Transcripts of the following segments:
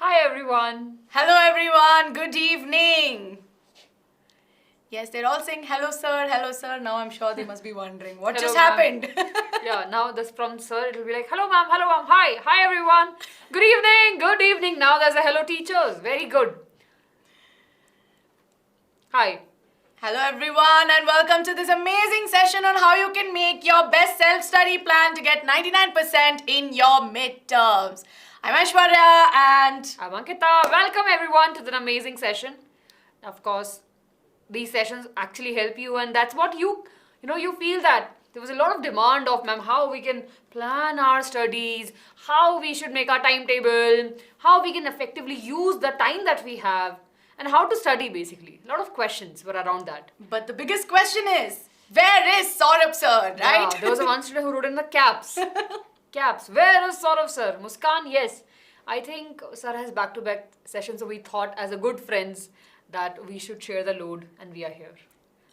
Hi everyone. Hello everyone, good evening. Yes, they're all saying hello sir, hello sir. Now I'm sure they must be wondering what Hello, just ma'am. happened. Yeah, now this from sir, it'll be like, hello ma'am, hi everyone. Good evening. Now there's a hello teachers. Very good. Hi. Hello everyone and welcome to this amazing session on how you can make your best self-study plan to get 99% in your midterms. I'm Aishwarya and I'm Ankita. Welcome everyone to the amazing session. Of course, these sessions actually help you, and that's what you feel that there was a lot of demand of, ma'am, how we can plan our studies, how we should make our timetable, how we can effectively use the time that we have, and how to study basically. A lot of questions were around that. but the biggest question is, where is Saurabh Sir, right? Yeah, there was a one student who wrote in the caps. Caps. Where is Saurabh Sir? Muskan, yes. I think Sir has back-to-back sessions, so we thought as a good friends that we should share the load, and we are here.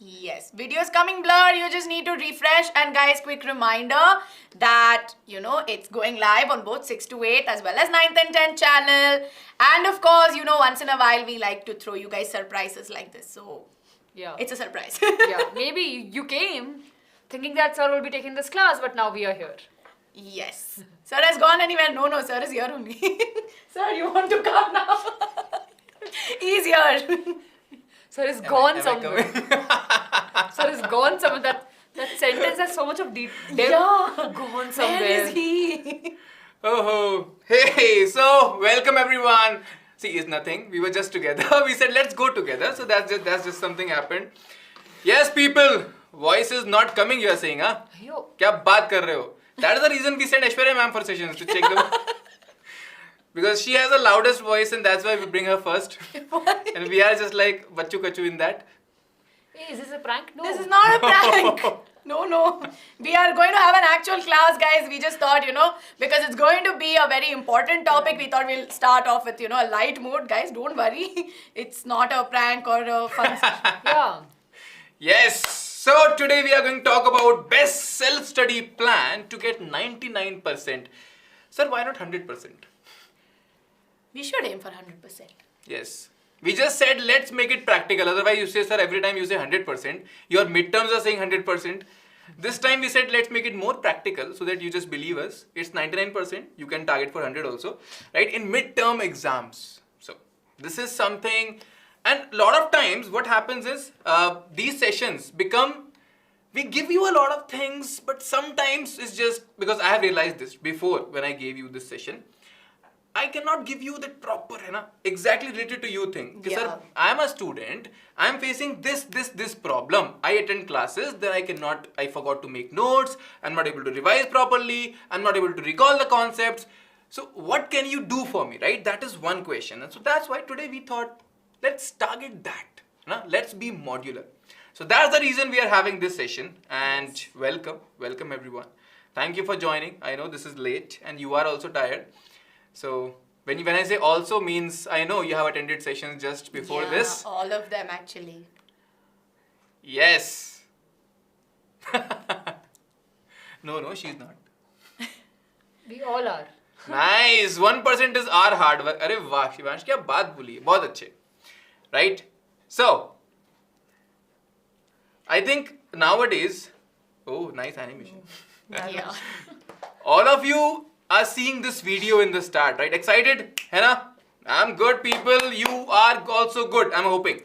Yes, videos coming blurred, you just need to refresh. And guys, quick reminder that, it's going live on both 6 to 8 as well as 9th and 10th channel. And of course, once in a while we like to throw you guys surprises like this. So, Yeah. it's a surprise. Yeah, maybe you came thinking that Sir will be taking this class, but now we are here. Yes. Sir has gone anywhere? No, Sir is here only. Sir, you want to come now? He's here. Sir is gone Am I somewhere. Sir is gone somewhere. That sentence has so much of depth. Yeah. Gone somewhere. Where is he? Oh, hey, so welcome everyone. See, it's nothing. We were just together. We said let's go together. So that's just something happened. Yes, people. Voice is not coming. You are saying, huh? Yo. क्या बात कर रहे हो? That is the reason we sent Aishwarya ma'am for sessions to check them. Because she has the loudest voice and that's why we bring her first. And we are just like bachu kachu in that. Hey, is this a prank? No. This is not a prank. No. We are going to have an actual class, guys. We just thought, because it's going to be a very important topic, we thought we'll start off with, a light mood. Guys, don't worry. It's not a prank or a fun session. Yeah. Yes. So today we are going to talk about best self-study plan to get 99%. Sir, why not 100%? We should aim for 100%. Yes. We just said let's make it practical. Otherwise you say, sir, every time you say 100%. Your midterms are saying 100%. This time we said let's make it more practical so that you just believe us. It's 99%. You can target for 100 also. Right? In midterm exams. So this is something... And a lot of times what happens is these sessions become... We give you a lot of things, but sometimes it's just... Because I have realized this before when I gave you this session. I cannot give you the proper, exactly related to you thing. Yeah. Sir, I am a student. I am facing this problem. I attend classes, then I forgot to make notes. I'm not able to revise properly. I'm not able to recall the concepts. So what can you do for me, right? That is one question. And so that's why today we thought, let's target that. Let's be modular. So that's the reason we are having this session. And welcome everyone. Thank you for joining. I know this is late and you are also tired. So when I say also means I know you have attended sessions just before this. All of them actually. Yes. No, she's not. We all are. Nice. 1% is our hard work. अरे वाह शिवांश क्या बात बोली है बहुत अच्छे. Right? So I think nowadays, oh nice animation. Yeah. All of you are seeing this video in the start, right? Excited? Henna? I'm good, people. You are also good, I'm hoping.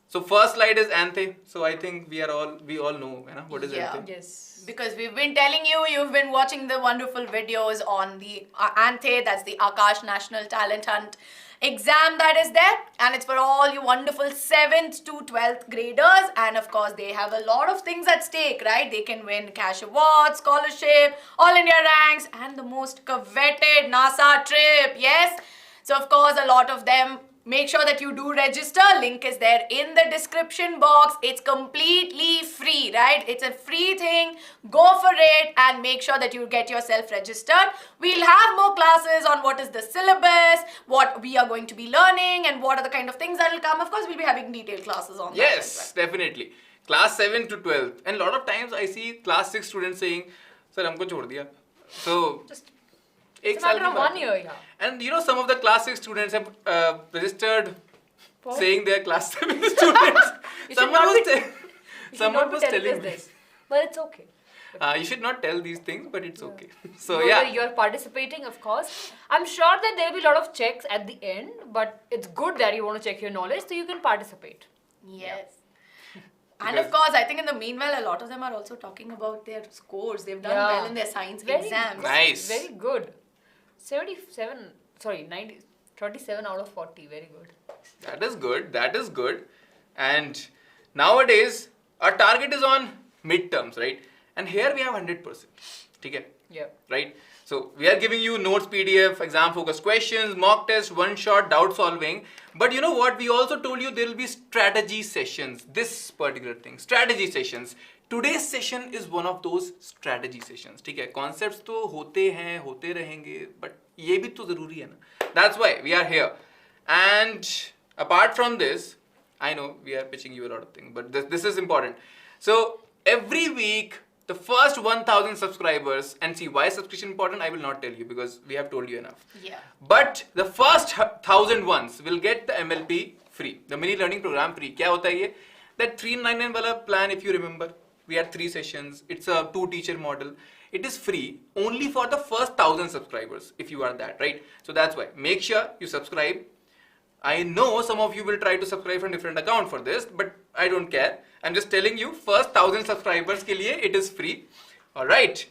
So first slide is Anthe. So I think we all know, what is Yeah. Anthe? Yes. Because we've been telling you, you've been watching the wonderful videos on the Anthe, that's the Akash National Talent Hunt exam that is there, and it's for all you wonderful 7th to 12th graders, and of course they have a lot of things at stake, right? They can win cash awards, scholarship, all India ranks, and the most coveted NASA trip, yes? So of course a lot of them. Make sure that you do register. Link is there in the description box. It's completely free, right? It's a free thing. Go for it and make sure that you get yourself registered. We'll have more classes on what is the syllabus, what we are going to be learning, and what are the kind of things that will come. Of course, we'll be having detailed classes on that. Yes, definitely. Class 7 to 12. And a lot of times I see class 6 students saying, Sir, humko chhod diya. So, एक It's a साल matter की of बात 1 है. year, yeah. And you know, some of the class 6 students have registered For? saying they are class 7 students. You should Someone not was, be- You should someone not be was telling telling us me. this. But it's okay. You should not tell these things, but it's okay. So You're participating, of course. I'm sure that there'll be a lot of checks at the end, but it's good that you want to check your knowledge so you can participate. Yes. And of course, I think in the meanwhile, a lot of them are also talking about their scores. They've done well in their science exams. Good. Nice. Very good. 37 out of 40. Very good. That is good. That is good. And nowadays, our target is on midterms, right? And here we have 100%. Okay? Yeah. Right? So we are giving you notes PDF, exam focused questions, mock test, one shot, doubt solving. But you know what? We also told you there will be strategy sessions. This particular thing, strategy sessions. Today's session is one of those strategy sessions. ठीक है? Concepts तो होते हैं, होते रहेंगे, but ये भी तो ज़रूरी है ना. That's why we are here. And apart from this, I know we are pitching you a lot of things, but this is important. So every week, the first 1,000 subscribers, and see why subscription important, I will not tell you because we have told you enough. Yeah. But the first 1,000 ones will get the MLP free, the mini learning program free. क्या होता है ये? That 399 वाला plan, if you remember, we had 3 sessions. It's a 2-teacher model. It is free only for the first 1,000 subscribers, if you are that, right? So that's why. Make sure you subscribe. I know some of you will try to subscribe from different account for this, but I don't care. I'm just telling you, first 1,000 subscribers के लिए it is free. Alright.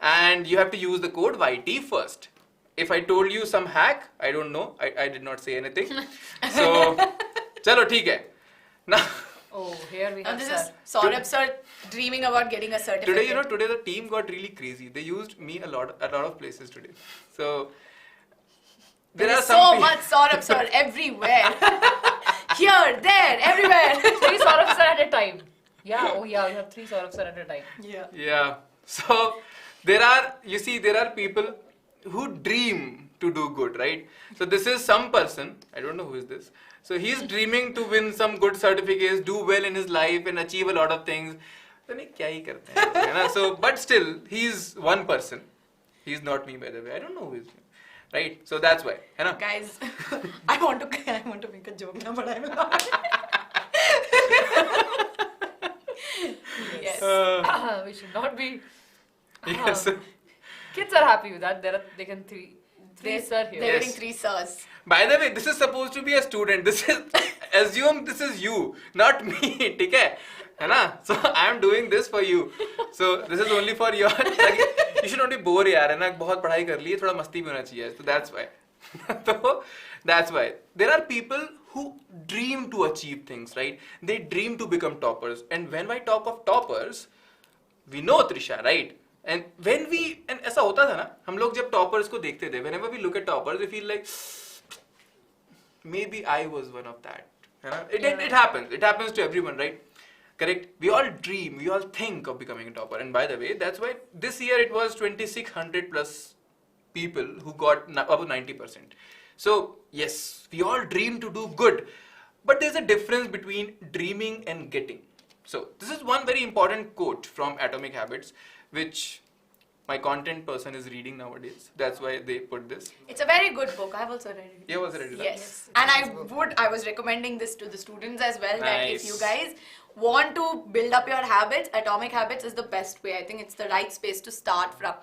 And you have to use the code YTFIRST. If I told you some hack, I don't know. I did not say anything. So, chalo, ठीक है. Now, Oh, here we And have this Sir. is Saurabh Sir dreaming about getting a certificate. today the team got really crazy. They used me a lot of places today. So, there are There's some so much Saurabh Sir everywhere. Here, there, everywhere. 3 Saurabh Sir at a time. Yeah, oh yeah, we have 3 Saurabh Sir at a time. Yeah. Yeah. So there are people who dream to do good, right? So this is some person, I don't know who is this. So he's dreaming to win some good certificates, do well in his life and achieve a lot of things. तो नहीं क्या ही करते हैं लोग, है ना? So but still he's one person. He's not me, by the way. I don't know who is he. Right? So that's why, है ना? Guys, I want to make a joke now, but I will not. Yes. We should not be. Yes. Kids are happy with that. They can three Sir here. They're Yes. getting 3 sirs. By the way, this is supposed to be a student. This is assume this is you, not me. ठीक है ना? So I am doing this for you. So this is only for your. You should not be bored यार, है ना? बहुत पढ़ाई कर ली है, थोड़ा मस्ती भी होना चाहिए. So that's why. So that's why there are people who dream to achieve things, right? They dream to become toppers. And when I talk of toppers, we know Trisha, right? And when and ऐसा होता था ना, हम लोग जब toppers को देखते थे, whenever we look at toppers, we feel like maybe I was one of that. है ना? It happens. It happens to everyone, right? Correct? We all dream, we all think of becoming a topper. And by the way, that's why this year it was 2,600 plus people who got above 90%. So yes, we all dream to do good. But there's a difference between dreaming and getting. So this is one very important quote from Atomic Habits, which my content person is reading nowadays. That's why they put this. It's a very good book. I've also read it. You also read it? Yes. And I was recommending this to the students as well, that if Nice. you guys want to build up your habits, Atomic Habits is the best way. I think it's the right space to start from.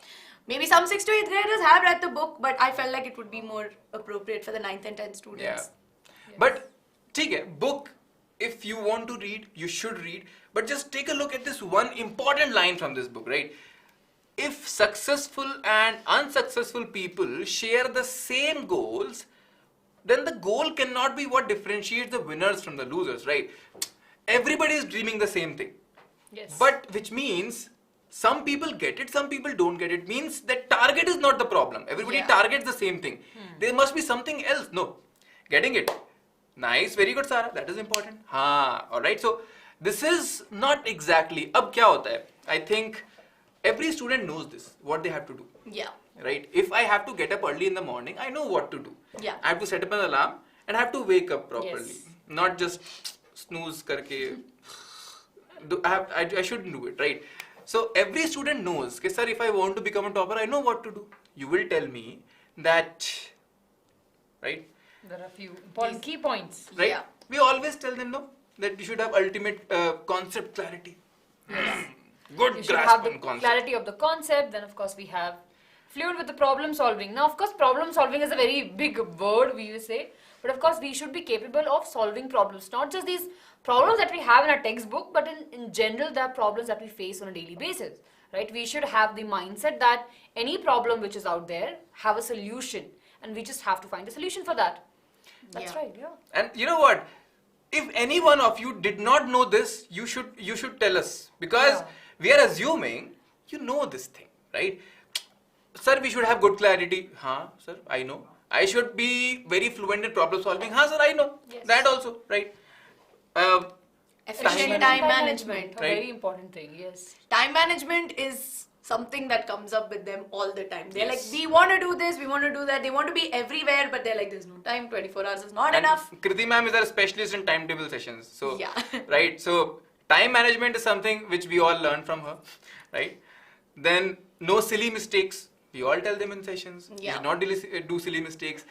Maybe some 6th to 8th graders have read the book, but I felt like it would be more appropriate for the 9th and 10th students. Yeah. But ठीक है, book, if you want to read, you should read. But just take a look at this one important line from this book, right? If successful and unsuccessful people share the same goals, then the goal cannot be what differentiates the winners from the losers, right? Everybody is dreaming the same thing. Yes. But which means some people get it, some people don't get it. Means that target is not the problem. Everybody targets the same thing. There must be something else. No. Getting it. Nice. Very good, Sarah. That is important. Alright. So this is not exactly. Ab kya hota hai? I think every student knows this. What they have to do. Yeah. Right? If I have to get up early in the morning, I know what to do. Yeah. I have to set up an alarm and I have to wake up properly. Yes. Not just snooze karke. I shouldn't do it, right? So every student knows, okay, sir, if I want to become a topper, I know what to do. You will tell me that, right? There are a few important key points. Right? Yeah. We always tell them, no, that you should have ultimate concept clarity. Yes. Good You should grasp have the on concept. clarity of the concept. Then, of course, we have fluid with the problem solving. Now, of course, problem solving is a very big word, we will say. But, of course, we should be capable of solving problems. Not just these problems that we have in our textbook, but in general, there are problems that we face on a daily basis. Right? We should have the mindset that any problem which is out there have a solution. And we just have to find a solution for that. That's Yeah. right, yeah. And you know what? If any one of you did not know this, you should tell us, because Yeah. we are assuming you know this thing, right? Sir, we should have good clarity. Huh, sir, I know. I should be very fluent in problem solving. Huh, sir, I know. Yes. That also, right? Efficient Time time management. A right? very important thing, yes. Time management is something that comes up with them all the time. They're Yes. like, we want to do this, we want to do that. They want to be everywhere, but they're like, there's no time. 24 hours is not And enough. Kriti ma'am is our specialist in timetable sessions. So, Yeah. right? So, time management is something which we all learn from her, right? Then, no silly mistakes. We all tell them in sessions. We Yeah. should not do silly mistakes.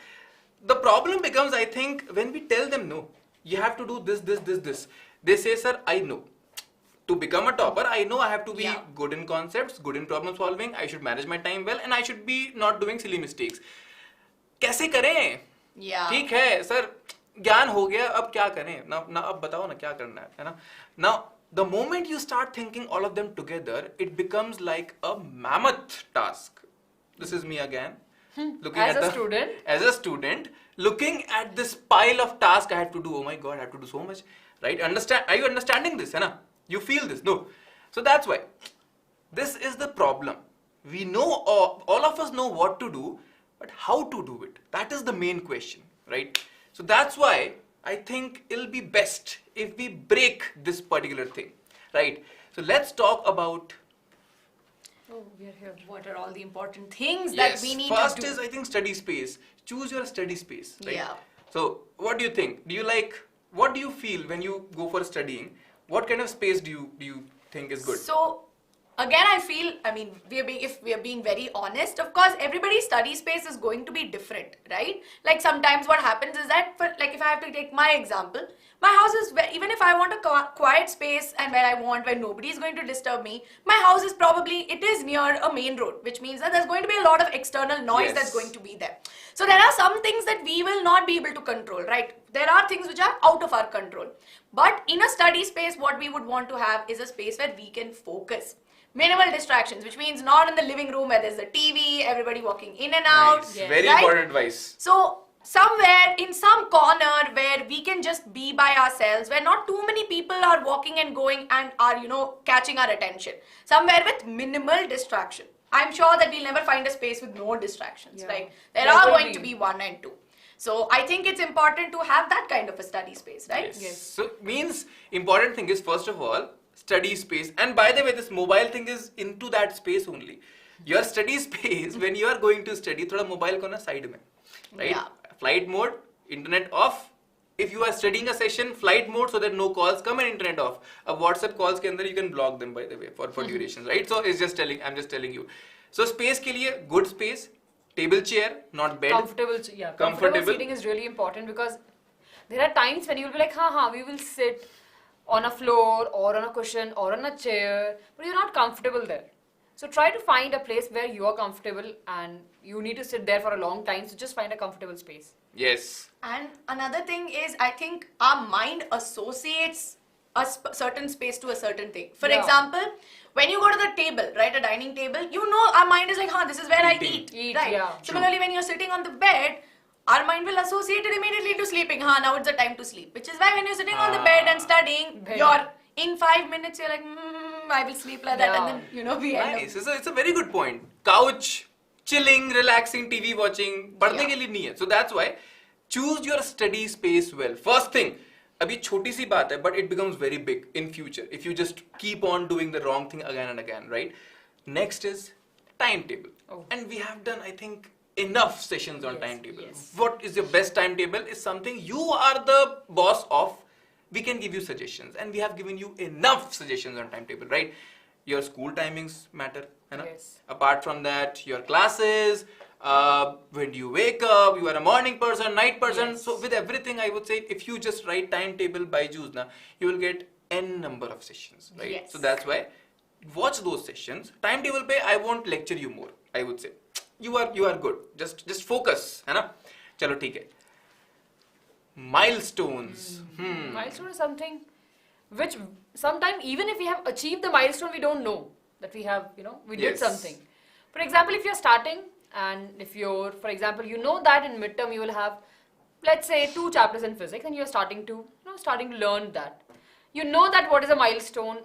The problem becomes, I think, when we tell them, no, you have to do this, this, this, this. They say, sir, I know. To become a topper, I know I have to be Yeah. good in concepts, good in problem solving. I should manage my time well, and I should be not doing silly mistakes. कैसे करें? Yeah. ठीक है sir, ज्ञान हो गया, अब क्या करें ना अब बताओ ना क्या करना है ना? Now the moment you start thinking all of them together, it becomes like a mammoth task. This is me again, looking As at a student? as a student, looking at this pile of tasks I have to do. Oh my God, I have to do so much, right? Are you understanding this? है ना? You feel this? No. So that's why this is the problem. We know, all of us know what to do, but how to do it? That is the main question, right? So that's why I think it'll be best if we break this particular thing, right? So let's talk about. Oh, we are here. What are all the important things Yes, that we need first to do? is, I think, study space. Choose your study space, right? Yeah. So what do you think? What do you feel when you go for studying? What kind of space do you think is good? So, again, I feel, if we are being very honest, of course, everybody's study space is going to be different, right? Like sometimes what happens is that, if I have to take my example, my house is, even if I want a quiet space and where nobody is going to disturb me, my house is it is near a main road, which means that there's going to be a lot of external noise Yes. that's going to be there. So there are some things that we will not be able to control, right? There are things which are out of our control. But in a study space, what we would want to have is a space where we can focus. Minimal distractions, which means not in the living room where there's a TV, everybody walking in and out. Nice. Yes. Very Right? important advice. So somewhere in some corner where we can just be by ourselves, where not too many people are walking and going and are, catching our attention. Somewhere with minimal distraction. I'm sure that we'll never find a space with no distractions, Yeah. right? There Yeah, are totally. going to be 1 and 2. So I think it's important to have that kind of a study space, right? Yes. So means important thing is, first of all, study space. And by the way, this mobile thing is into that space only. Your study space, when you are going to study, thoda mobile ko na side mein, right? Yeah. Flight mode, internet off. If you are studying a session, flight mode so that no calls come and internet off. WhatsApp calls ke andar you can block them, by the way, for durations, right? So I'm just telling you. So space ke liye, good space, table chair, not bed. Comfortable seating is really important, because there are times when you will be like, we will sit on a floor or on a cushion or on a chair, but you're not comfortable there. So try to find a place where you are comfortable, and you need to sit there for a long time, so just find a comfortable space. Yes. And another thing is, I think our mind associates a certain space to a certain thing. For Yeah. example, when you go to the table, right, a dining table, our mind is like, this is where I Eating. eat, Eat, right? yeah. Similarly, when you're sitting on the bed, our mind will associate it immediately to sleeping. Now it's the time to sleep. Which is why when you're sitting on the bed and studying, Bed. you're in 5 minutes, you're like, I will sleep like that, Yeah. and then we end up. Nice. It's a very good point. Couch, chilling, relaxing, TV watching, पढ़ने के लिए नहीं है. So that's why choose your study space well. First thing, अभी छोटी सी बात है, but it becomes very big in future if you just keep on doing the wrong thing again and again, right? Next is timetable. Oh. And we have done, I think, enough sessions on Yes, timetable. yes. What is your best timetable is something you are the boss of. We can give you suggestions, and we have given you enough suggestions on timetable, right? Your school timings matter, है ना? Yes. Apart from that, your classes, when do you wake up, you are a morning person, night person. Yes. So with everything, I would say if you just write timetable BYJU'S, you will get n number of sessions, right? Yes. So that's why watch those sessions. Timetable pe I won't lecture you more. I would say you are good. Just focus, है ना? चलो ठीक है. Milestones. Milestone is something which sometimes even if we have achieved the milestone, we don't know that we have, we did Yes. something. For example, if you're starting and if you're, for example, you know that in midterm you will have, let's say, 2 chapters in physics and you're starting to learn that. You know that what is a milestone.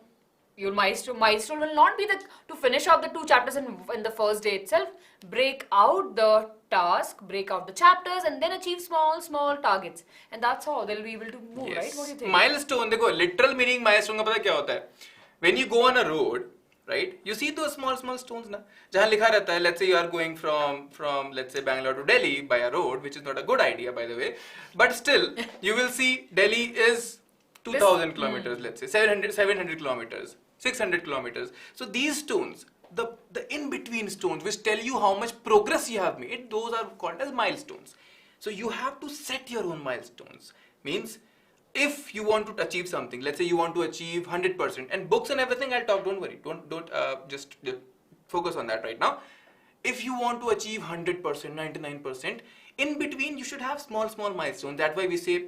Your milestone will not be to finish off the 2 chapters in the first day itself. Break out the task, break out the chapters, and then achieve small targets. And that's how they'll be able to move, right? What do you think? Milestone, देखो, literal meaning milestone का पता क्या होता है? When you go on a road, right? You see those small stones ना, जहाँ लिखा रहता है, let's say you are going from let's say Bangalore to Delhi by a road, which is not a good idea by the way, but still you will see Delhi is 2,000 kilometers, let's say 700 kilometers, 600 kilometers. So these stones, the in-between stones which tell you how much progress you have made, those are called as milestones. So you have to set your own milestones. Means if you want to achieve something, let's say you want to achieve 100%, and books and everything I'll talk, don't worry, don't just focus on that right now. If you want to achieve 100%, 99%, in between you should have small milestones. That's why we say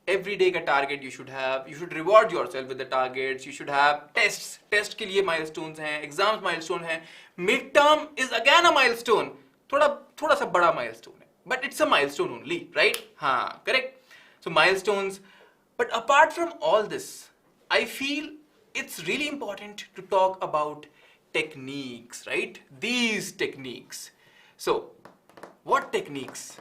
every day ka target you should have. You should reward yourself with the targets. You should have tests. Test के लिए milestones हैं. Exams milestone हैं. Midterm is again a milestone. थोड़ा सा बड़ा milestone है. But it's a milestone only, right? हाँ, correct. So milestones. But apart from all this, I feel it's really important to talk about techniques, right? These techniques. So, what techniques?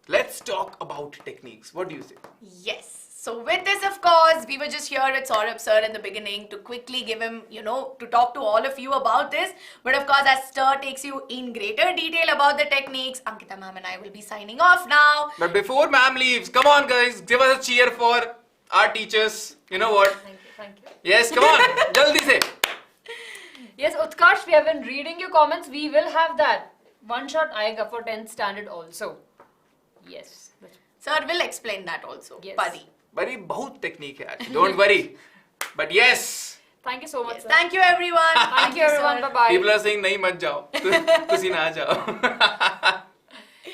Let's talk about techniques. What do you say? Yes. So with this, of course, we were just here at Saurabh Sir in the beginning to quickly give him, to talk to all of you about this. But of course, as Sir takes you in greater detail about the techniques, Ankita ma'am and I will be signing off now. But before ma'am leaves, come on guys, give us a cheer for our teachers. You know what? Thank you. Yes, come on, jaldi se. Yes, Utkarsh, we have been reading your comments. We will have that. One shot aayega for 10th standard also. Yes. Sir will explain that also. Yes. Buddy. Buddy, बहुत technique है आज. Don't worry. But yes. Thank you so much, Yes. sir. Thank you, everyone. Thank you, everyone. sir. Bye-bye. People are saying नहीं मत जाओ. तुसी ना जाओ.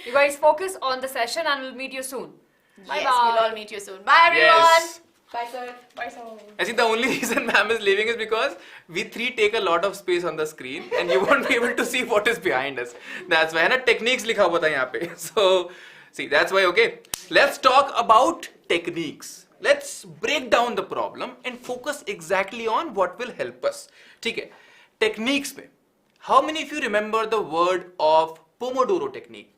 You guys focus on the session and we'll meet you soon. Bye-bye. Yes, we'll all meet you soon. Bye, everyone. Yes. Bye, sir. Bye, sir. I think the only reason ma'am is leaving is because we three take a lot of space on the screen and you won't be able to see what is behind us. That's why, है ना, techniques लिखा हुआ था यहाँ पे. So, see, that's why, okay. Let's talk about techniques. Let's break down the problem and focus exactly on what will help us. ठीक है. Techniques में, how many of you remember the word of pomodoro technique?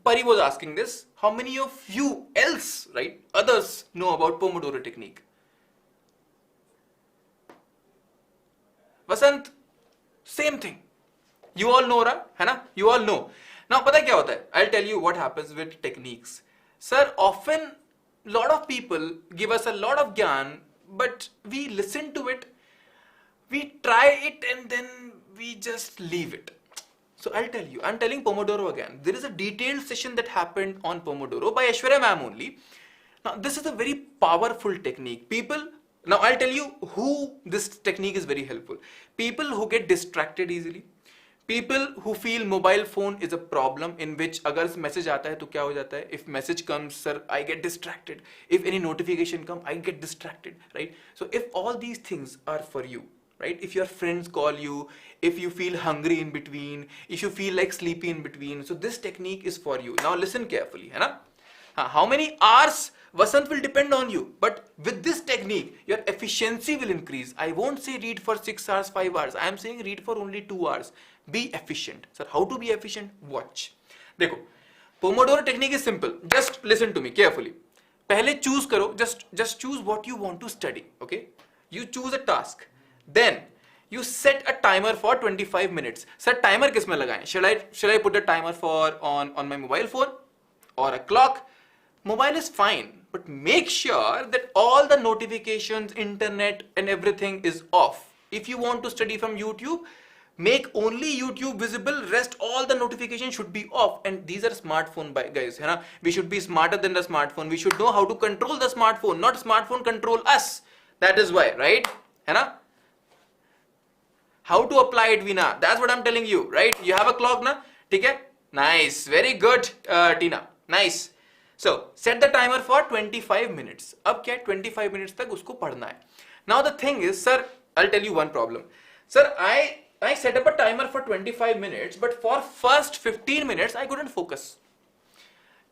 Pari was asking this. How many of you else, right, others know about pomodoro technique? Vasant, same thing. You all know, right? है ना? You all know. Now, पता क्या होता है? I'll tell you what happens with techniques. Sir, often lot of people give us a lot of gyan, but we listen to it, we try it, and then we just leave it. So I'll tell you, I'm telling Pomodoro again. There is a detailed session that happened on Pomodoro by Aishwarya ma'am only. Now this is a very powerful technique. Now I'll tell you who this technique is very helpful. People who get distracted easily. People who feel mobile phone is a problem, in which अगर message आता है तो क्या हो जाता है? If message comes, sir, I get distracted. If any notification comes, I get distracted, right? So if all these things are for you, right? If your friends call you, if you feel hungry in between, if you feel like sleepy in between, so this technique is for you. Now listen carefully, है ना? How many hours Vasant will depend on you, but with this technique, your efficiency will increase. I won't say read for 6 hours, 5 hours. I am saying read for only 2 hours. Be efficient. Sir, how to be efficient? Watch. देखो, Pomodoro technique is simple. Just listen to me carefully. पहले choose करो. Just choose what you want to study. Okay? You choose a task. Then you set a timer for 25 minutes. Sir, timer किस में लगाएं? Shall I put a timer for on my mobile phone or a clock? Mobile is fine, but make sure that all the notifications, internet, and everything is off. If you want to study from YouTube, Make only YouTube visible, rest all the notifications should be off. And these are smartphone guys, है ना? We should be smarter than the smartphone. We should know how to control the smartphone, not smartphone control us. That is why, right? है ना? How to apply it, Veena? That's what I'm telling you, right? You have a clock, na? ठीक है? Nice, very good, Tina. Nice. So set the timer for 25 minutes. अब क्या 25 minutes तक उसको पढ़ना है. Now the thing is, sir, I'll tell you one problem. Sir, I set up a timer for 25 minutes, but for first 15 minutes I couldn't focus.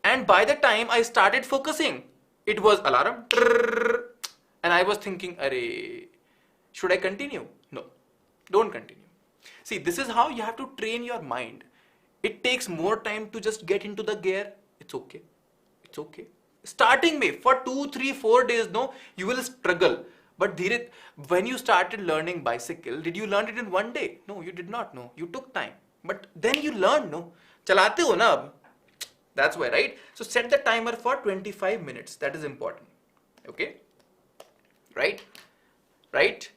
And by the time I started focusing, it was alarm, and I was thinking, "Arey, should I continue?" No, don't continue. See, this is how you have to train your mind. It takes more time to just get into the gear. It's okay. It's okay. Starting में for 2, 3, 4 days, no, you will struggle. But Dhirit, when you started learning bicycle, did you learn it in one day? No, you did not. No, you took time. But then you learned, no. चलाते हो ना अब. That's why, right? So set the timer for 25 minutes. That is important. Okay? Right? Right?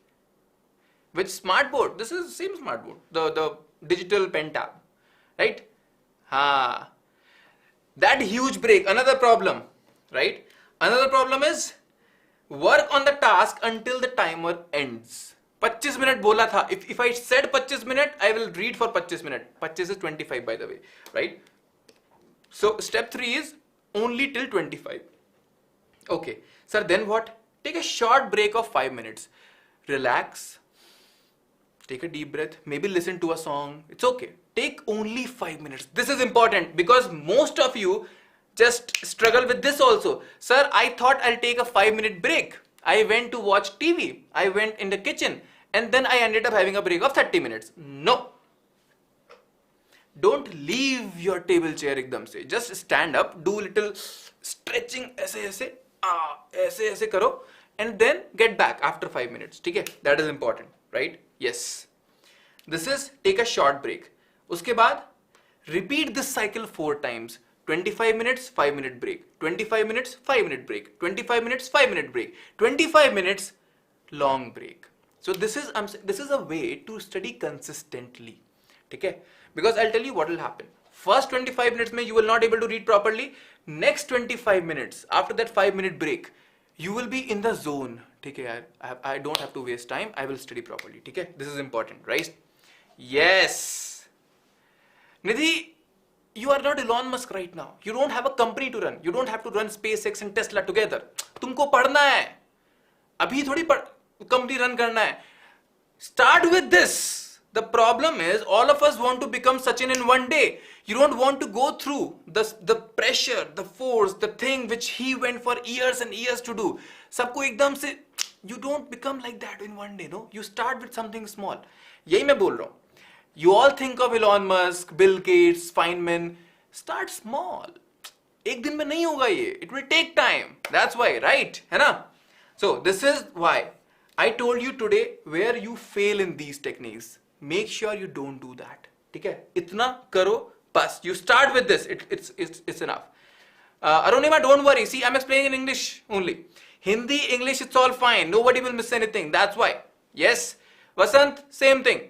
With smartboard. This is same smartboard. The digital pen tab. Right? That huge break. Another problem. Right? Another problem is work on the task until the timer ends. 25 minute बोला था. If I said 25 minute, I will read for 25 minute. 25 is 25 by the way. Right? So step 3 is only till 25. Okay. Sir, then what? Take a short break of 5 minutes. Relax. Take a deep breath. Maybe listen to a song. It's okay. Take only 5 minutes. This is important because most of you just struggle with this also. Sir, I thought I'll take a 5-minute break. I went to watch TV. I went in the kitchen and then I ended up having a break of 30 minutes. No. Don't leave your table chair ekdam se. Just stand up, do little stretching ऐसे करो and then get back after 5 minutes. ठीक है? That is important, right? Yes. This is take a short break. उसके बाद repeat this cycle 4 times. 25 minutes, 5-minute break. 25 minutes, 5-minute break. 25 minutes, 5-minute break. 25 minutes, long break. So this is a way to study consistently. Okay? Because I'll tell you what will happen. First 25 minutes mein you will not able to read properly. Next 25 minutes, after that 5-minute break, you will be in the zone. Okay, I don't have to waste time. I will study properly. Okay? This is important, right? Yes. Nidhi, you are not Elon Musk right now. You don't have a company to run. You don't have to run SpaceX and Tesla together. तुमको पढ़ना है. अभी थोड़ी company run करना है. Start with this. The problem is all of us want to become Sachin in one day. You don't want to go through the pressure, the force, the thing which he went for years and years to do. सबको एकदम से you don't become like that in one day, no? You start with something small. यही मैं बोल रहा हूँ. You all think of Elon Musk, Bill Gates, Fineman. Start small. एक दिन में नहीं होगा ये. It will take time. That's why, right? है ना? So this is why I told you today where you fail in these techniques. Make sure you don't do that. ठीक है? इतना करो बस. You start with this. It's enough. Arunima, don't worry. See, I'm explaining in English only. Hindi, English, it's all fine. Nobody will miss anything. That's why. Yes. Vasant, same thing.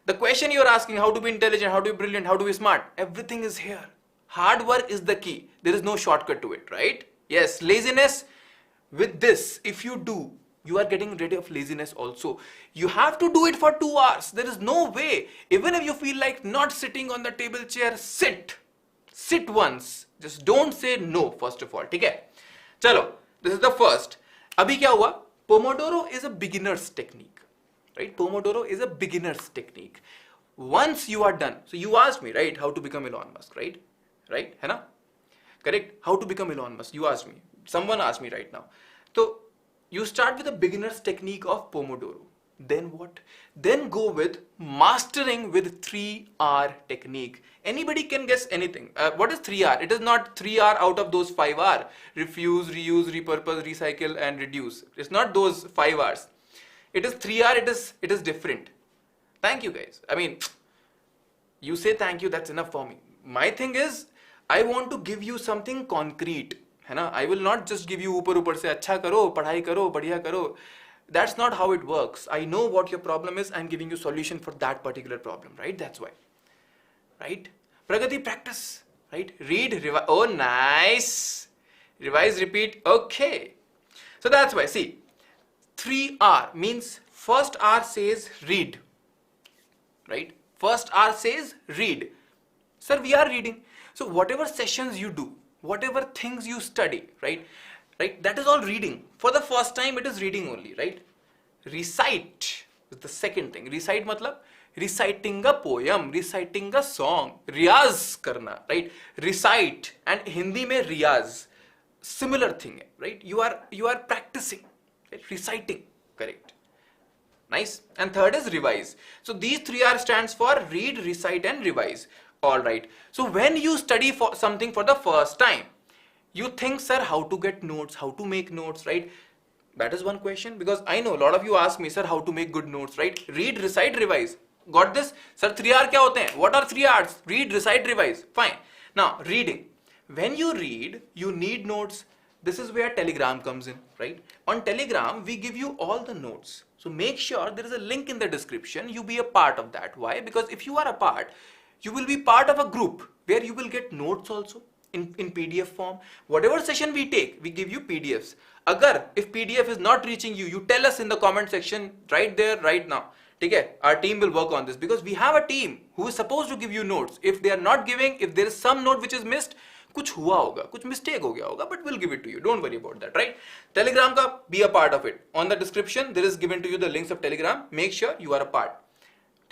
The question you're asking, how to be intelligent, how to be brilliant, how to be smart, everything is here. Hard work is the key. There is no shortcut to it, right? Yes, laziness, with this, if you do, you are getting rid of laziness also. You have to do it for 2 hours. There is no way. Even if you feel like not sitting on the table chair, sit. Sit once. Just don't say no, first of all. Okay? Chalo, this is the first. Abhi kya hua? Pomodoro is a beginner's technique. Right? Pomodoro is a beginner's technique. Once you are done, so you asked me, right, how to become Elon Musk, right? Right? है ना? Correct? How to become Elon Musk? You asked me. Someone asked me right now. So you start with a beginner's technique of Pomodoro. Then what? Then go with mastering with 3R technique. Anybody can guess anything. What is 3R? It is not 3R out of those 5R. Refuse, reuse, repurpose, recycle and reduce. It's not those 5Rs. It is 3R, it is different. Thank you guys. I mean, you say thank you, that's enough for me. My thing is, I want to give you something concrete. है ना? I will not just give you ऊपर ऊपर से अच्छा करो, पढ़ाई करो, बढ़िया करो. That's not how it works. I know what your problem is. I'm giving you solution for that particular problem, right? That's why. Right? Pragati, practice. Right? Read, revise. Oh, nice. Revise, repeat. Okay. So that's why. See, 3R means first R says read. Right? First R says read. Sir, we are reading. So whatever sessions you do, whatever things you study, right? Right? That is all reading. For the first time, it is reading only, right? Recite is the second thing. Recite matlab reciting a poem, reciting a song, riyaz karna, right? Recite, and Hindi mein riyaz, similar thing, right? You are practicing, right? Reciting, correct? Nice. And third is revise. So these 3R stands for read, recite, and revise. All right. So when you study for something for the first time, you think, sir, how to get notes, how to make notes, right? That is one question, because I know a lot of you ask me, sir, how to make good notes, right? Read, recite, revise. Got this? Sir, 3R kya hote hain? What are 3Rs? Read, recite, revise. Fine. Now, reading. When you read, you need notes. This is where Telegram comes in, right? On Telegram, we give you all the notes. So make sure there is a link in the description. You be a part of that. Why? Because if you are a part, you will be part of a group where you will get notes also in PDF form. Whatever session we take, we give you PDFs. If PDF is not reaching you, you tell us in the comment section right there, right now. Okay? Our team will work on this, because we have a team who is supposed to give you notes. If they are not giving, if there is some note which is missed, कुछ हुआ होगा, कुछ mistake हो गया होगा, but we'll give it to you. Don't worry about that, right? Telegram ka, be a part of it. On the description, there is given to you the links of Telegram. Make sure you are a part.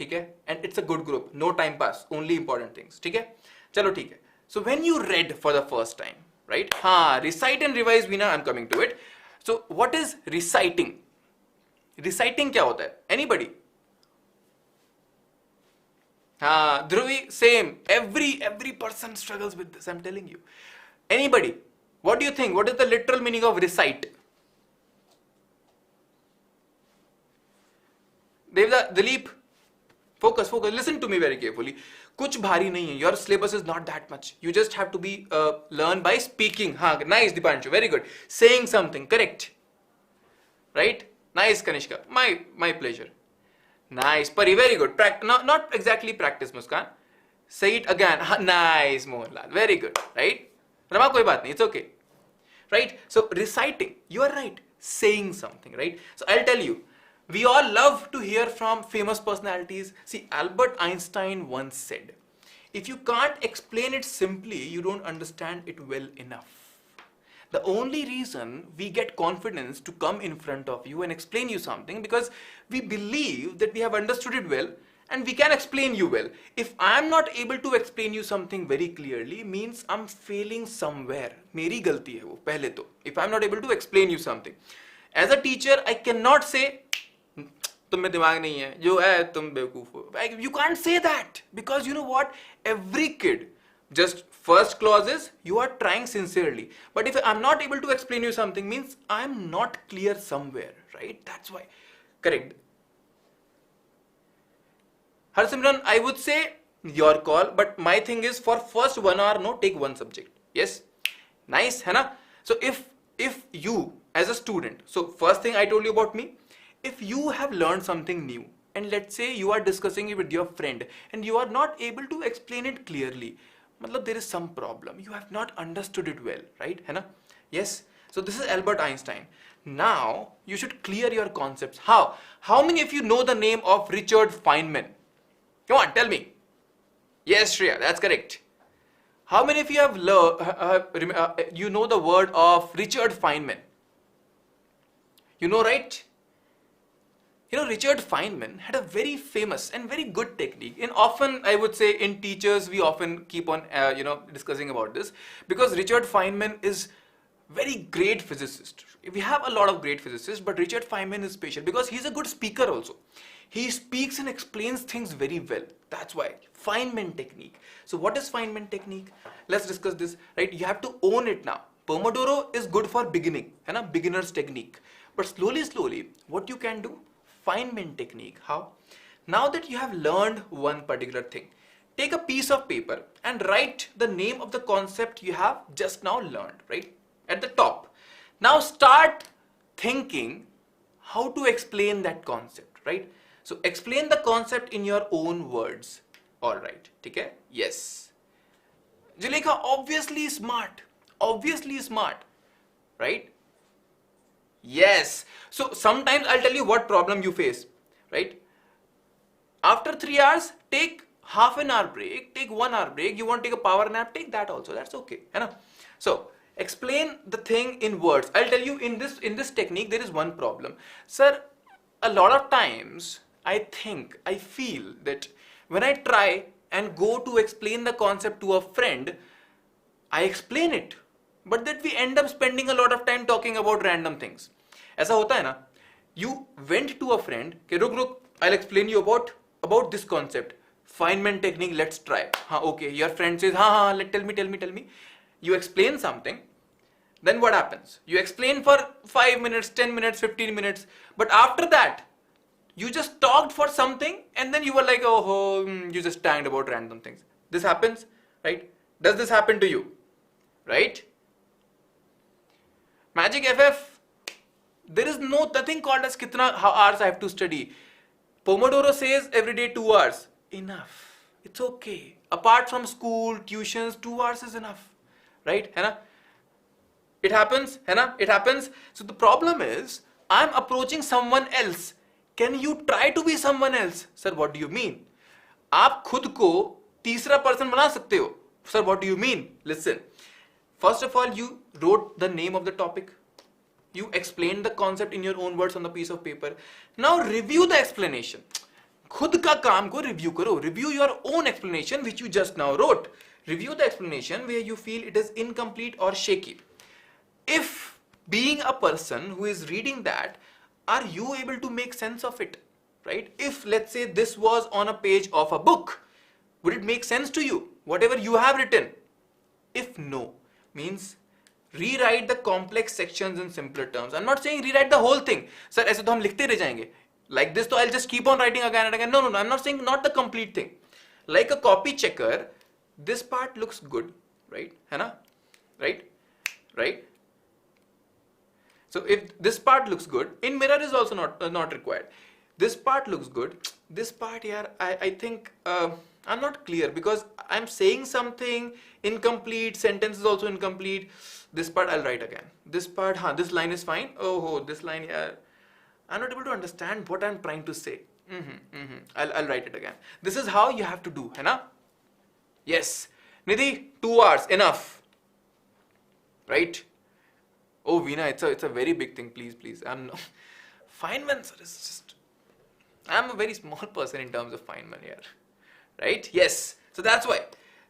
Okay? And it's a good group. No time pass. Only important things. Okay? Chalo, okay. So when you read for the first time, right? Recite and revise, Veena, I'm coming to it. So what is reciting? Reciting kya hota hai? Anybody? Dhruvi, same. Every person struggles with this, I'm telling you. Anybody? What do you think? What is the literal meaning of recite? Devda, Dilip, focus. Listen to me very carefully. Kuch bhari nahi hai. Your syllabus is not that much. You just have to be learn by speaking. Nice, Dipanshu. Very good. Saying something. Correct. Right? Nice, Kanishka. My pleasure. Nice, Pari, very good. Not exactly practice, Muskan. Say it again. Nice, Mohanlal. Very good, right? Rama, koi baat nahi, it's okay. Right? So, reciting, you are right. Saying something, right? So, I'll tell you, we all love to hear from famous personalities. See, Albert Einstein once said, if you can't explain it simply, you don't understand it well enough. The only reason we get confidence to come in front of you and explain you something, because we believe that we have understood it well and we can explain you well. If I am not able to explain you something very clearly, means I'm failing somewhere. Meri galti hai wo, pehle to. If I'm not able to explain you something. As a teacher, I cannot say, तुम में दिमाग नहीं है, जो है तुम बेवकूफ हो. You can't say that, because you know what? Every kid, just first clause is you are trying sincerely. But if I'm not able to explain you something, means I'm not clear somewhere, right? That's why. Correct. Harsimran, I would say your call, but my thing is for first 1 hour, no, take one subject. Yes? Nice, hai na? So if you as a student, so first thing I told you about me, if you have learned something new, and let's say you are discussing it with your friend and you are not able to explain it clearly, matlab there is some problem. You have not understood it well, right? Hai na? Yes. So this is Albert Einstein. Now you should clear your concepts. How? How many of you know the name of Richard Feynman? Come on, tell me. Yes, Shreya, that's correct. How many of you have you know the word of Richard Feynman? You know, right? You know, Richard Feynman had a very famous and very good technique. And often, I would say, in teachers, we often keep on, discussing about this, because Richard Feynman is very great physicist. We have a lot of great physicists, but Richard Feynman is special because he's a good speaker also. He speaks and explains things very well. That's why. Feynman technique. So what is Feynman technique? Let's discuss this, right? You have to own it now. Pomodoro is good for beginning, beginner's technique. But slowly, what you can do? Feynman technique. How? Now that you have learned one particular thing, take a piece of paper and write the name of the concept you have just now learned, right? At the top. Now start thinking how to explain that concept, right? So explain the concept in your own words. All right, okay? Yes. Julekha, obviously smart, right? Yes. So sometimes I'll tell you what problem you face, right? After 3 hours, take half an hour break, take 1 hour break. You want to take a power nap, take that also. That's okay. So explain the thing in words. I'll tell you in this technique there is one problem. Sir, a lot of times I feel that when I try and go to explain the concept to a friend, I explain it, but that we end up spending a lot of time talking about random things. ऐसा होता है ना? You went to a friend, okay, रुक, I'll explain you about this concept. Feynman technique, let's try. Okay, your friend says, tell me. You explain something, then what happens? You explain for 5 minutes, 10 minutes, 15 minutes, but after that, you just talked for something and then you were like, you just tagged about random things. This happens, right? Does this happen to you? Right? Magic FF, there is nothing called as how hours I have to study. Pomodoro says every day 2 hours. Enough. It's okay. Apart from school, tuitions, 2 hours is enough. Right? It happens. It happens. So the problem is, I'm approaching someone else. Can you try to be someone else? Sir, what do you mean? आप खुद को तीसरा person बना सकते हो. Sir, what do you mean? Listen. First of all, you wrote the name of the topic. You explained the concept in your own words on the piece of paper. Now review the explanation. खुद का काम को review करो. Review your own explanation which you just now wrote. Review the explanation where you feel it is incomplete or shaky. If being a person who is reading that, are you able to make sense of it? Right? If let's say this was on a page of a book, would it make sense to you? Whatever you have written? If no, means rewrite the complex sections in simpler terms. I'm not saying rewrite the whole thing. Sir, ऐसे तो हम लिखते रह जाएंगे. Like this, so I'll just keep on writing again and again. No. I'm not saying not the complete thing. Like a copy checker, this part looks good, right? Right? So if this part looks good, in mirror is also not required. This part looks good. This part here, I think I'm not clear because I'm saying something incomplete. Sentence is also incomplete. This part I'll write again. This part, this line is fine. This line here, I'm not able to understand what I'm trying to say. I'll write it again. This is how you have to do, है ना? Yes. Nidhi, 2 hours enough, right? Oh, Veena, it's a very big thing. Please. Feynman, sir, is just. I'm a very small person in terms of Feynman here, right? Yes. So that's why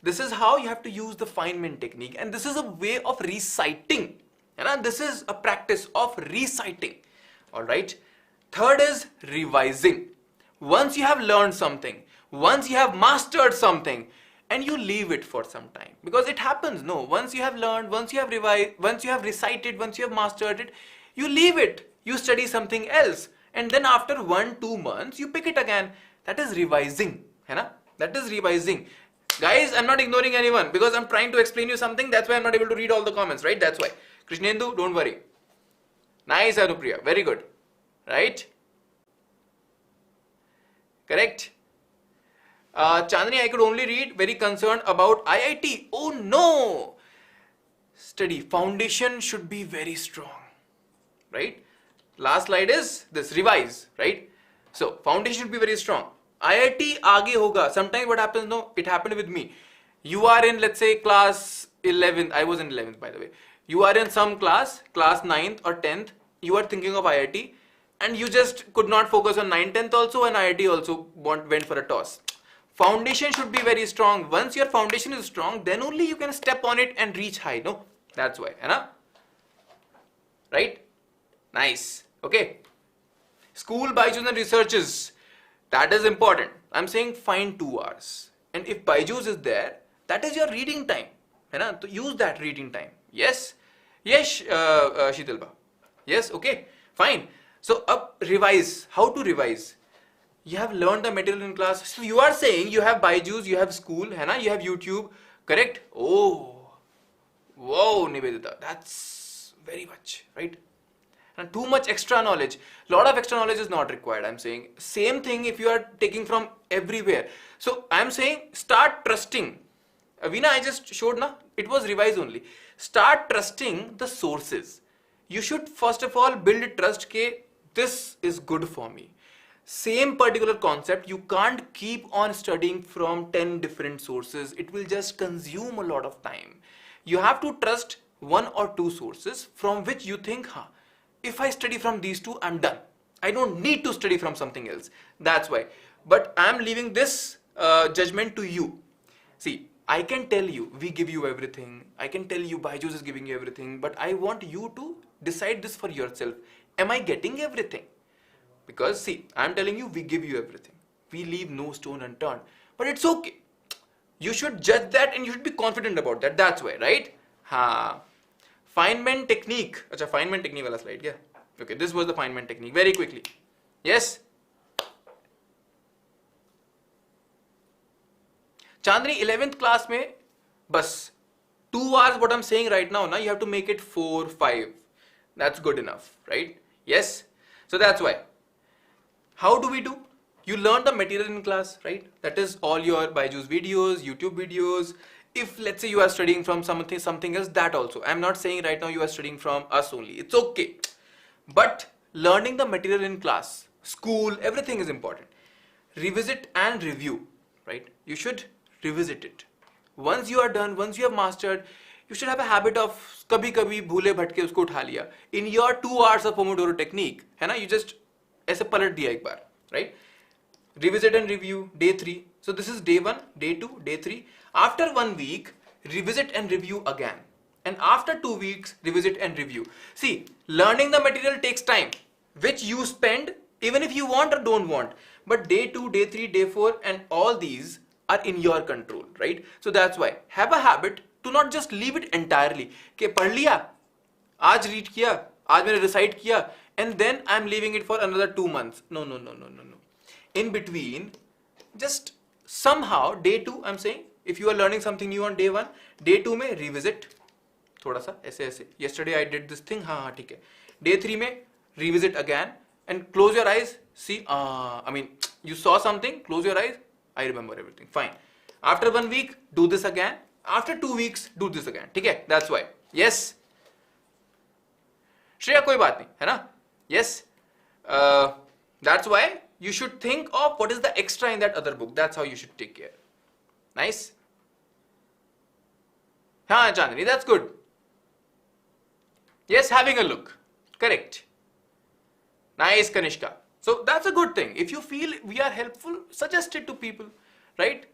this is how you have to use the Feynman technique, and this is a way of reciting. And this is a practice of reciting. All right. Third is revising. Once you have learned something, once you have mastered something, and you leave it for some time, because it happens. No, once you have learned, once you have revised, once you have recited, once you have mastered it, you leave it. You study something else, and then after 1-2 months, you pick it again. That is revising. That is revising. Guys, I'm not ignoring anyone because I'm trying to explain you something. That's why I'm not able to read all the comments, right? That's why. Krishnendu, don't worry. Nice, Anupriya. Very good. Right? Correct? Chandni, I could only read. Very concerned about IIT. Oh no! Study. Foundation should be very strong. Right? Last slide is this. Revise. Right? So, foundation should be very strong. IIT aage hoga. Sometimes what happens, no, it happened with me. You are in, let's say, class 11th. I was in 11th, by the way. You are in some class 9th or 10th. You are thinking of IIT. And you just could not focus on 9th, 10th also, and IIT also went for a toss. Foundation should be very strong. Once your foundation is strong, then only you can step on it and reach high. No, that's why. Right? Nice. Okay. School, BYJU'S and researches. That is important. I'm saying find 2 hours. And if BYJU'S is there, that is your reading time. So use that reading time. Yes? Yes, Sheetalba. Yes? Okay. Fine. So revise. How to revise? You have learned the material in class. So you are saying you have BYJU'S, you have school, you have YouTube, correct? Oh, whoa, Nivedita, that's very much, right? And too much extra knowledge. Lot of extra knowledge is not required, I'm saying. Same thing if you are taking from everywhere. So I'm saying start trusting. Veena, I just showed na, it was revise only. Start trusting the sources. You should first of all build trust ke this is good for me. Same particular concept, you can't keep on studying from 10 different sources. It will just consume a lot of time. You have to trust one or two sources from which you think, if I study from these two, I'm done. I don't need to study from something else. That's why. But I'm leaving this judgment to you. See, I can tell you, we give you everything. I can tell you, BYJU'S is giving you everything. But I want you to decide this for yourself. Am I getting everything? Because see, I'm telling you, we give you everything. We leave no stone unturned. But it's okay. You should judge that and you should be confident about that. That's why, right? Fineman technique. Acha, Fineman technique wala slide, yeah. Okay, this was the Fineman technique. Very quickly. Yes? Chandni, 11th class mein, bas, 2 hours what I'm saying right now, you have to make it 4, 5. That's good enough, right? Yes? So that's why. How do we do? You learn the material in class, right? That is all your BYJU'S videos, YouTube videos. If let's say you are studying from something else, that also. I'm not saying right now you are studying from us only. It's okay. But learning the material in class, school, everything is important. Revisit and review, right? You should revisit it. Once you are done, once you have mastered, you should have a habit of kabhi kabhi bhule bhatke usko utha liya. In your 2 hours of pomodoro technique, है ना, you just ऐसे पलट दिया एक बार, right? Revisit and review, day 3. So this is day 1, day 2, day 3. After 1 week, revisit and review again. And after 2 weeks, revisit and review. See, learning the material takes time, which you spend even if you want or don't want. But day 2, day 3, day 4 and all these are in your control, right? So that's why. Have a habit to not just leave it entirely. Okay, पढ़ लिया, आज read किया, आज मैंने recite किया, and then I'm leaving it for another 2 months. No. In between, just somehow, day 2, I'm saying, if you are learning something new on day 1, day 2 में revisit, थोड़ा सा ऐसे. Yesterday I did this thing, हाँ ठीक है. Day 3 में revisit again and close your eyes. See, you saw something, close your eyes. I remember everything. Fine. After 1 week, do this again. After 2 weeks, do this again. ठीक है? That's why. Yes. Shreya कोई बात नहीं है ना? Yes. That's why you should think of what is the extra in that other book. That's how you should take care. Nice. हाँ Chandni, that's good. Yes, having a look. Correct. Nice, Kanishka. So that's a good thing. If you feel we are helpful, suggest it to people, right?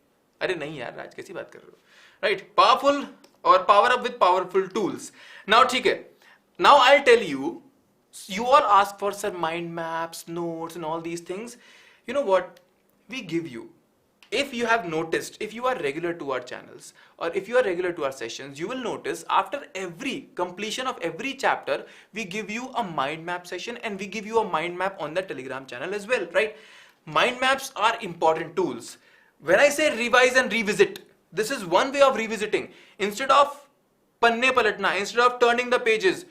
अरे नहीं यार, राज कैसी बात कर रहे हो? Right? Powerful or power up with powerful tools. Now ठीक है. Now I'll tell you. You all ask for some mind maps, notes, and all these things. You know what? We give you. If you have noticed, if you are regular to our channels or if you are regular to our sessions, you will notice after every completion of every chapter, we give you a mind map session and we give you a mind map on the Telegram channel as well, right? Mind maps are important tools. When I say revise and revisit, this is one way of revisiting. Instead of panne palatna, instead of turning the pages,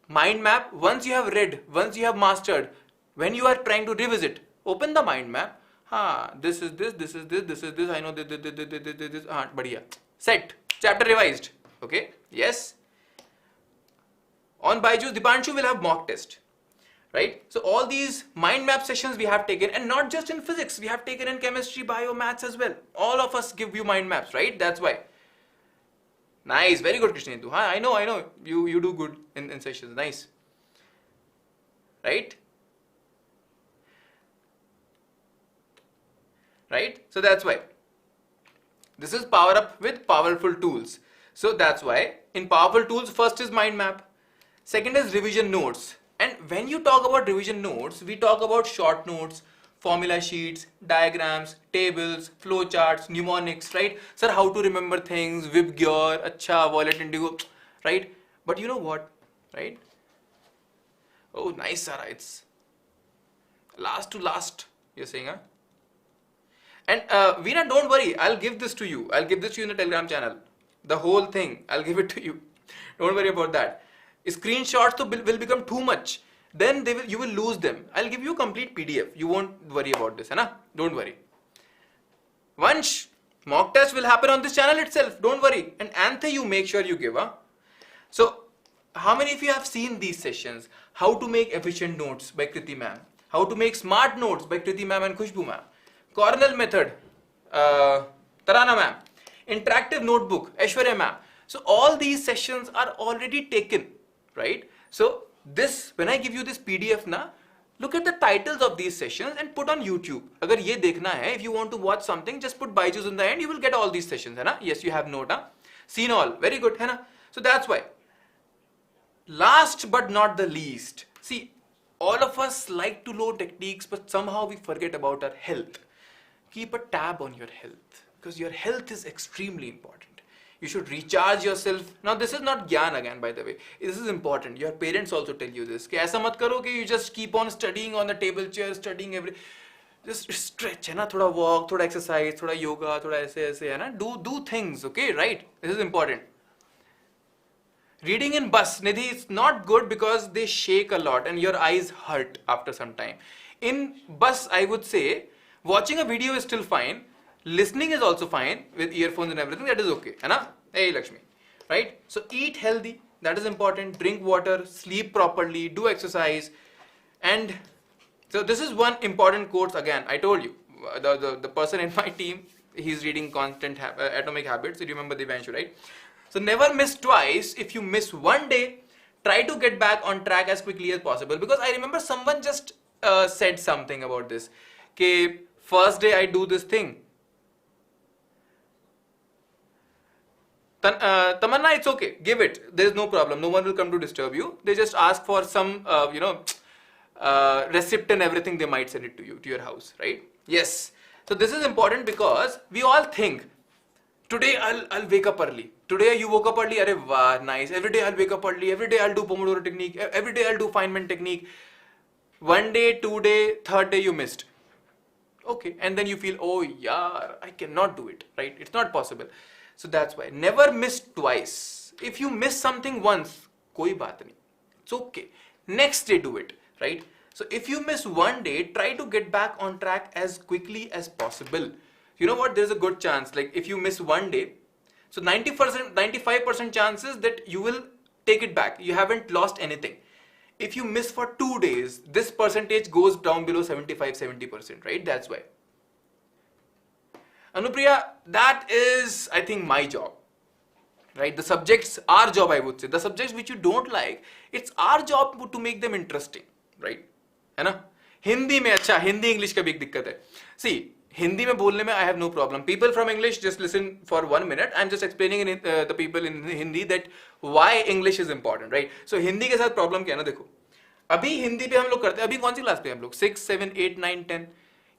mind map, once you have read, once you have mastered, when you are trying to revisit, open the mind map. This is this, this is this, this is this, I know this, badhiya. Set, chapter revised. Okay, yes. On BYJU'S, Dipanshu will have mock test. Right? So all these mind map sessions we have taken, and not just in physics, we have taken in chemistry, bio, maths as well. All of us give you mind maps, right? That's why. Nice, very good, Krishnendu. I know. You do good in sessions. Nice. Right? Right? So that's why. This is power up with powerful tools. So that's why in powerful tools, first is mind map. Second is revision notes. And when you talk about revision notes, we talk about short notes, formula sheets, diagrams, tables, flowcharts, mnemonics, right? Sir, how to remember things, VibGear, Acha, Violet Indigo, right? But you know what, right? Oh, nice, Sarah. It's last to last, you're saying, huh? And Veena, don't worry. I'll give this to you. I'll give this to you in the Telegram channel. The whole thing. I'll give it to you. Don't worry about that. Screenshots will become too much. then you will lose them. I'll give you a complete PDF. You won't worry about this, है ना? Don't worry. Once mock test will happen on this channel itself. Don't worry. And Anthe, you make sure you give. So, how many of you have seen these sessions? How to make efficient notes by Kriti ma'am. How to make smart notes by Kriti ma'am and Khushbu ma'am. Cornell method, Tarana ma'am. Interactive notebook, Aishwarya ma'am. So all these sessions are already taken, right? So this, when I give you this PDF na, look at the titles of these sessions and put on YouTube. Agar ye dekhna hai, if you want to watch something, just put BYJU'S in the end, you will get all these sessions, hai na? Yes, you have note, seen all, very good, hai na? So that's why. Last but not the least, see, all of us like to know techniques, but somehow we forget about our health. Keep a tab on your health, because your health is extremely important. You should recharge yourself. Now this is not gyan again, by the way. This is important. Your parents also tell you this. कि ऐसा मत करो कि you just keep on studying on the table chair, studying every. Just stretch, है ना? थोड़ा walk, थोड़ा exercise, थोड़ा yoga, थोड़ा ऐसे है ना? Do things, okay? Right? This is important. Reading in bus, Nidhi, it's not good because they shake a lot and your eyes hurt after some time. In bus, I would say, watching a video is still fine. Listening is also fine with earphones and everything. That is okay. Hai na? Hey Lakshmi. Right? So eat healthy. That is important. Drink water. Sleep properly. Do exercise. And so this is one important quote again. I told you. The person in my team, he's reading Atomic Habits. You remember Devanshu, right? So never miss twice. If you miss one day, try to get back on track as quickly as possible. Because I remember someone just said something about this. Okay, first day I do this thing. Tamanna, it's okay. Give it. There is no problem. No one will come to disturb you. They just ask for some, receipt and everything. They might send it to you, to your house, right? Yes. So this is important because we all think, today I'll wake up early. Today you woke up early. Arey wow, nice. Every day I'll wake up early. Every day I'll do pomodoro technique. Every day I'll do fineman technique. One day, 2 day, third day you missed. Okay. And then you feel, oh yeah, I cannot do it, right? It's not possible. So that's why never miss twice. If you miss something once, koi baat nahi. It's okay. Next day do it, right? So if you miss one day, try to get back on track as quickly as possible. You know what? There's a good chance. Like if you miss one day, so 90%, 95% chances that you will take it back. You haven't lost anything. If you miss for 2 days, this percentage goes down below 75-70%, right? That's why. Anupriya, that is, I think, my job, right? The subjects, our job, I would say. The subjects which you don't like, it's our job to make them interesting, right? है ना? Hindi में अच्छा, Hindi English का भी एक दिक्कत है. See, Hindi में बोलने में I have no problem. People from English, just listen for 1 minute. I'm just explaining the people in Hindi that why English is important, right? So Hindi के साथ problem क्या है ना देखो. अभी हिंदी पे हम लोग करते हैं. अभी कौन सी क्लास पे हम लोग? 6, 7, 8, 9, 10.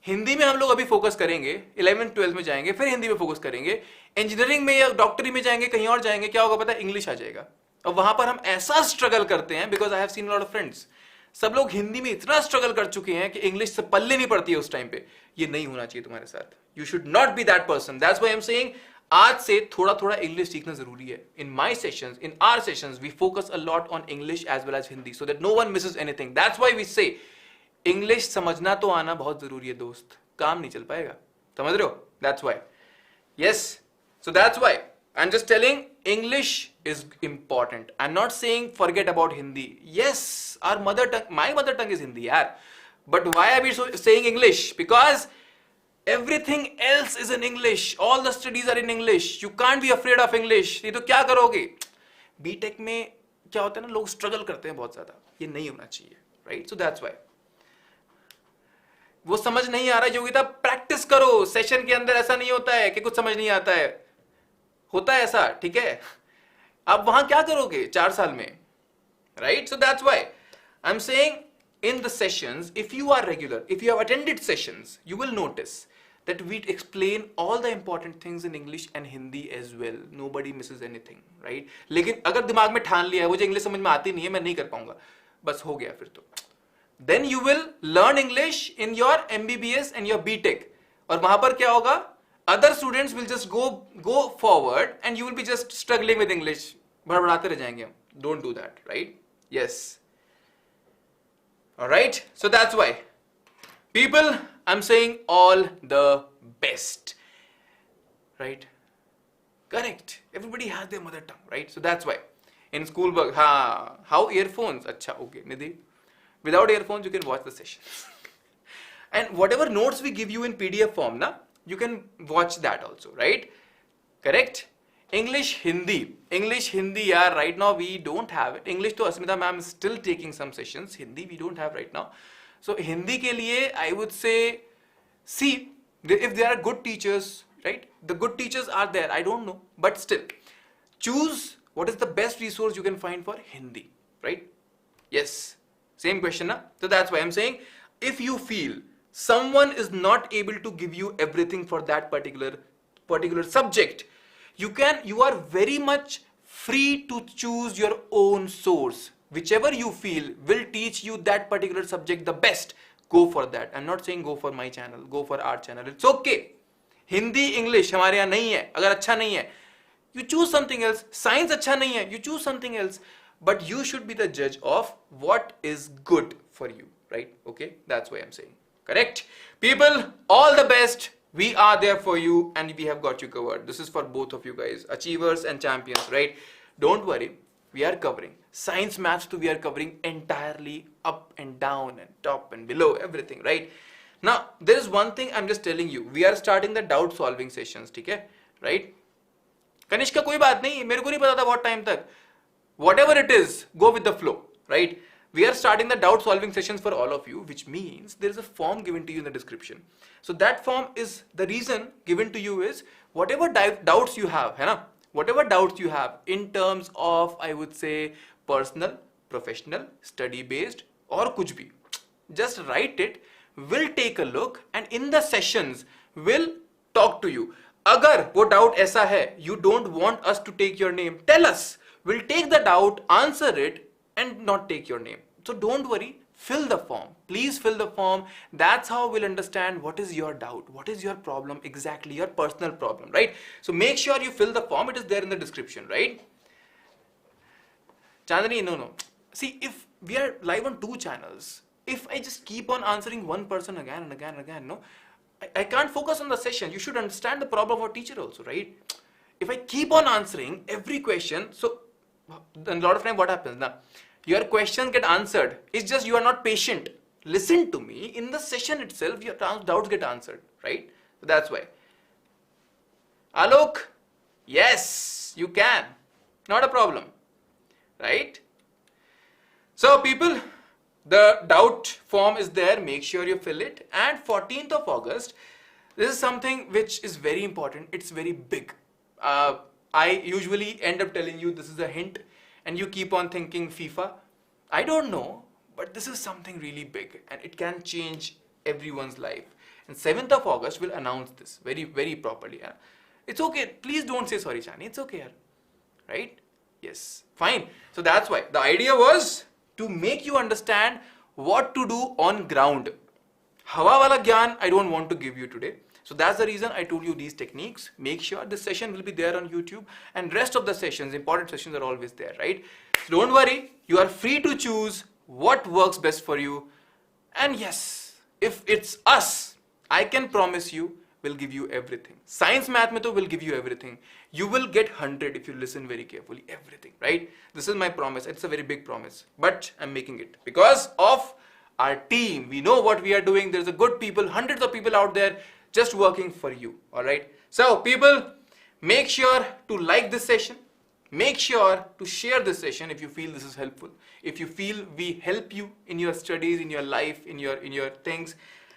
हिंदी में हम लोग अभी फोकस करेंगे. 11, 12 में जाएंगे, फिर हिंदी में फोकस करेंगे. इंजीनियरिंग में या डॉक्टरी में जाएंगे, कहीं और जाएंगे, क्या होगा पता है? इंग्लिश आ जाएगा. और वहां पर हम ऐसा स्ट्रगल करते हैं, because I have seen lot of friends. सब लोग हिंदी में इतना स्ट्रगल कर चुके हैं कि इंग्लिश से पल्ले नहीं पड़ती है उस टाइम पे. ये नहीं होना चाहिए तुम्हारे साथ. You should not be that person. That's why I am saying आज से थोड़ा थोड़ा इंग्लिश सीखना जरूरी है. In my sessions, in our sessions, we focus a lot on English as well as Hindi, so that no one misses anything. That's why we say English समझना तो आना बहुत जरूरी है दोस्त. काम नहीं चल पाएगा. समझ रहे हो? That's why. Yes. So that's why I am just telling English is important. I'm not saying forget about Hindi. Yes, our mother tongue, my mother tongue is Hindi, yaar. But why are we saying English? Because everything else is in English. All the studies are in English. You can't be afraid of English. ये तो क्या करोगे? B.Tech में क्या होता है ना, लोग struggle करते हैं बहुत ज़्यादा. ये नहीं होना चाहिए, right? So that's why. वो समझ नहीं आ रहा है योगिता, प्रैक्टिस करो. सेशन के अंदर ऐसा नहीं होता है कि कुछ समझ नहीं आता है. होता है ऐसा, ठीक है? आप वहां क्या करोगे 4 साल में, right? So that's why I am saying in the sessions, if you are regular, if you have attended sessions, you will notice that we explain all the important things in English and Hindi as well. Nobody misses anything, right? लेकिन अगर दिमाग में ठान लिया है मुझे English समझ में आती नहीं है, मैं नहीं कर पाऊंगा, बस हो गया फिर तो. Then you will learn English in your MBBS and your B.Tech. और वहां पर क्या होगा? Other students will just go forward and you will be just struggling with English. बड़बड़ाते रह जाएंगे हम. Don't do that, right? Yes. Alright, so that's why. People, I'm saying all the best. Right? Correct. Everybody has their mother tongue, right? So that's why. In school work, how earphones? Acha, okay, Nidhi. Without earphones, you can watch the sessions. And whatever notes we give you in PDF form, you can watch that also, right? Correct? English, Hindi. English, Hindi, yeah, right now we don't have it. English to Asmita ma'am is still taking some sessions. Hindi we don't have right now. So Hindi ke liye, I would say, see, if there are good teachers, right? The good teachers are there, I don't know. But still, choose what is the best resource you can find for Hindi, right? Yes, same question, na? So that's why I'm saying, if you feel someone is not able to give you everything for that particular subject, you are very much free to choose your own source. Whichever you feel will teach you that particular subject the best, go for that. I'm not saying go for my channel, go for our channel. It's okay. Hindi, English हमारे यहाँ नहीं है. अगर अच्छा नहीं है, you choose something else. Science अच्छा नहीं है, you choose something else. But you should be the judge of what is good for you, right? Okay, that's why I'm saying. Correct? People, all the best. We are there for you and we have got you covered. This is for both of you guys, achievers and champions, right? Don't worry, we are covering. Science, maths too, we are covering entirely up and down and top and below, everything, right? Now, there is one thing I'm just telling you. We are starting the doubt solving sessions, okay? Right? Kanishka, कोई बात नहीं, मेरे को नहीं पता था बहुत time तक. Whatever it is, go with the flow, right? We are starting the doubt solving sessions for all of you, which means there is a form given to you in the description. So that form is, the reason given to you is whatever doubts you have, है ना? Whatever doubts you have in terms of, I would say, personal, professional, study based or कुछ भी, just write it. We'll take a look and in the sessions we'll talk to you. अगर वो doubt ऐसा है, you don't want us to take your name, tell us. We'll take the doubt, answer it and not take your name. So don't worry, fill the form. Please fill the form. That's how we'll understand what is your doubt, what is your problem exactly, your personal problem, right? So make sure you fill the form. It is there in the description, right? Chandani, no. See, if we are live on 2 channels, if I just keep on answering one person again and again and again, no, I can't focus on the session. You should understand the problem of a teacher also, right? If I keep on answering every question, so a lot of time what happens now? Your questions get answered. It's just you are not patient. Listen to me. In the session itself, your doubts get answered, right? So that's why. Alok, yes, you can. Not a problem, right? So people, the doubt form is there. Make sure you fill it. And 14th of August, this is something which is very important. It's very big. I usually end up telling you this is a hint and you keep on thinking FIFA. I don't know, but this is something really big and it can change everyone's life. And 7th of August we'll announce this very, very properly. It's okay. Please don't say sorry, Chani. It's okay. Right? Yes. Fine. So that's why. The idea was to make you understand what to do on ground. Hawa wala gyan I don't want to give you today. So that's the reason I told you these techniques. Make sure this session will be there on YouTube and rest of the sessions, important sessions are always there, right? So don't worry, you are free to choose what works best for you. And yes, if it's us, I can promise you we'll give you everything. Science math mein to will give you everything. You will get 100 if you listen very carefully, everything, right? This is my promise. It's a very big promise, but I'm making it because of our team. We know what we are doing. There's a good people, hundreds of people out there just working for you, all right? So people, make sure to like this session. Make sure to share this session if you feel this is helpful. If you feel we help you in your studies, in your life, in your things,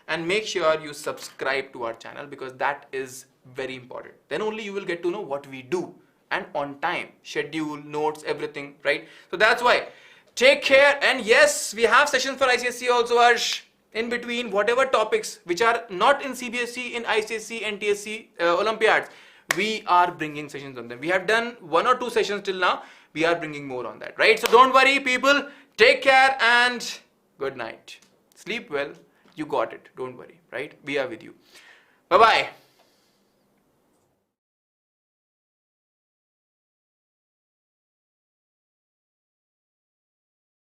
and make sure you subscribe to our channel because that is very important. Then only you will get to know what we do and on time, schedule, notes, everything, right? So that's why. Take care and yes, we have sessions for ICSE also, Harsh. In between whatever topics which are not in CBSE, in ICSE, NTSE, Olympiads, we are bringing sessions on them. We have done 1 or 2 sessions till now. We are bringing more on that, right? So don't worry, people. Take care and good night. Sleep well. You got it. Don't worry, right? We are with you. Bye-bye.